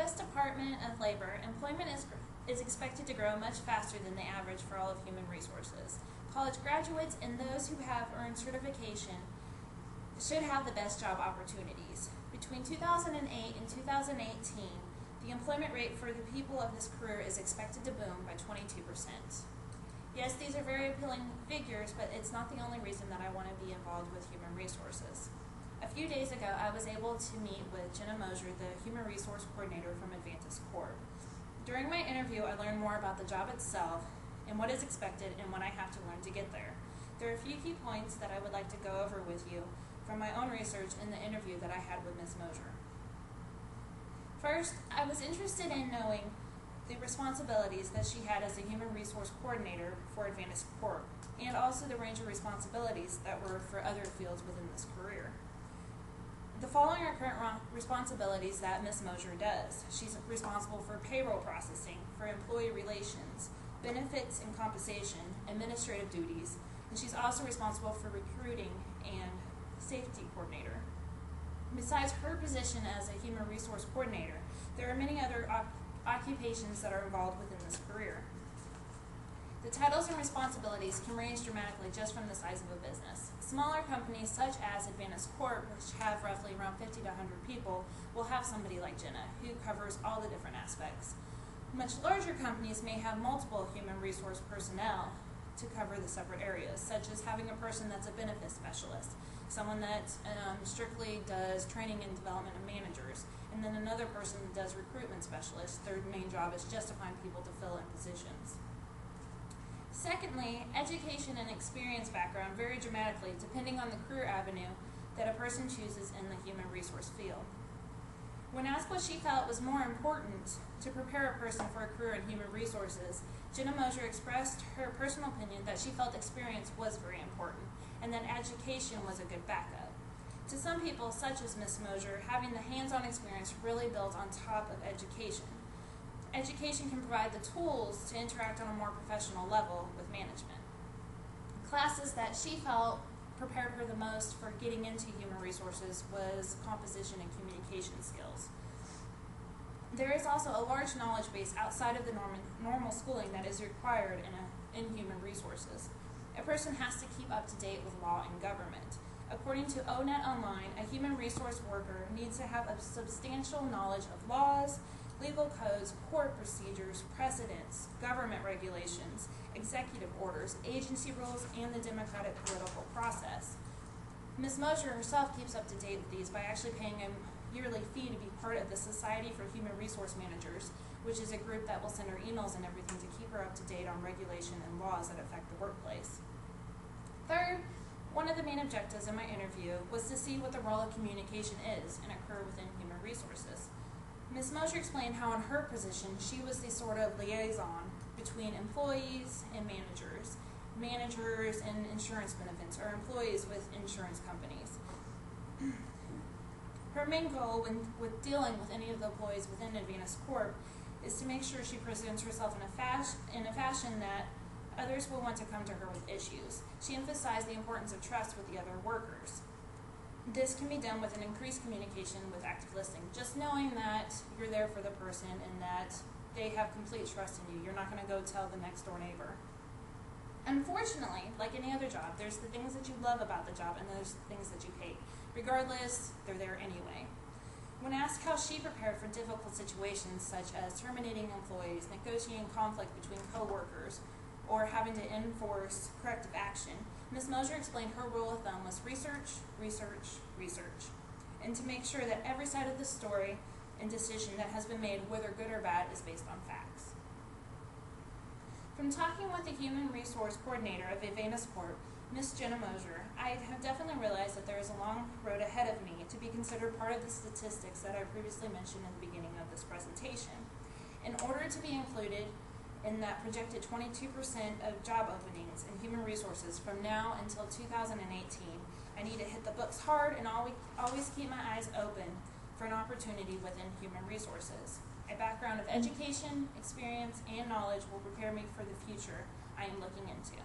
U.S. Department of Labor, employment is expected to grow much faster than the average for all of human resources. College graduates and those who have earned certification should have the best job opportunities. Between 2008 and 2018, the employment rate for the people of this career is expected to boom by 22%. Yes, these are very appealing figures, but it's not the only reason that I want to be involved with human resources. A few days ago, I was able to meet with Jena Mosher, the Human Resource Coordinator from Advantus Corp. During my interview, I learned more about the job itself and what is expected and what I have to learn to get there. There are a few key points that I would like to go over with you from my own research in the interview that I had with Ms. Mosher. First, I was interested in knowing the responsibilities that she had as a Human Resource Coordinator for Advantus Corp, and also the range of responsibilities that were for other fields within this career. The following are current responsibilities that Ms. Mosher does. She's responsible for payroll processing, for employee relations, benefits and compensation, administrative duties, and she's also responsible for recruiting and safety coordinator. Besides her position as a Human Resource Coordinator, there are many other occupations that are involved within this career. The titles and responsibilities can range dramatically just from the size of a business. Smaller companies such as Advantus Corp, which have roughly around 50 to 100 people, will have somebody like Jena, who covers all the different aspects. Much larger companies may have multiple human resource personnel to cover the separate areas, such as having a person that's a benefits specialist, someone that strictly does training and development of managers, and then another person that does recruitment specialists. Their main job is just to find people to fill in positions. Secondly, education and experience background vary dramatically depending on the career avenue that a person chooses in the human resource field. When asked what she felt was more important to prepare a person for a career in human resources, Jena Mosher expressed her personal opinion that she felt experience was very important and that education was a good backup. To some people, such as Ms. Mosher, having the hands-on experience really builds on top of education. Education can provide the tools to interact on a more professional level with management. Classes that she felt prepared her the most for getting into human resources was composition and communication skills. There is also a large knowledge base outside of the normal schooling that is required in human resources. A person has to keep up to date with law and government. According to ONET Online, a human resource worker needs to have a substantial knowledge of laws, legal codes, court procedures, precedents, government regulations, executive orders, agency rules, and the democratic political process. Ms. Mosher herself keeps up to date with these by actually paying a yearly fee to be part of the Society for Human Resource Managers, which is a group that will send her emails and everything to keep her up to date on regulation and laws that affect the workplace. Third, one of the main objectives in my interview was to see what the role of communication is in a career within human resources. Ms. Mosher explained how in her position she was the sort of liaison between employees and managers and insurance benefits, or employees with insurance companies. Her main goal with dealing with any of the employees within Advantus Corp is to make sure she presents herself in a fashion that others will want to come to her with issues. She emphasized the importance of trust with the other workers. This can be done with an increased communication with active listening, just knowing that you're there for the person and that they have complete trust in you. You're not going to go tell the next door neighbor. Unfortunately, like any other job, there's the things that you love about the job and there's things that you hate. Regardless, they're there anyway. When asked how she prepared for difficult situations such as terminating employees, negotiating conflict between coworkers, or having to enforce corrective action, Ms. Mosher explained her rule of thumb was research, research, research, and to make sure that every side of the story and decision that has been made, whether good or bad, is based on facts. From talking with the Human Resource Coordinator of Advantus Corp, Ms. Jena Mosher, I have definitely realized that there is a long road ahead of me to be considered part of the statistics that I previously mentioned in the beginning of this presentation. In order to be included in that projected 22% of job openings in human resources from now until 2018, I need to hit the books hard and always keep my eyes open for an opportunity within human resources. A background of education, experience, and knowledge will prepare me for the future I am looking into.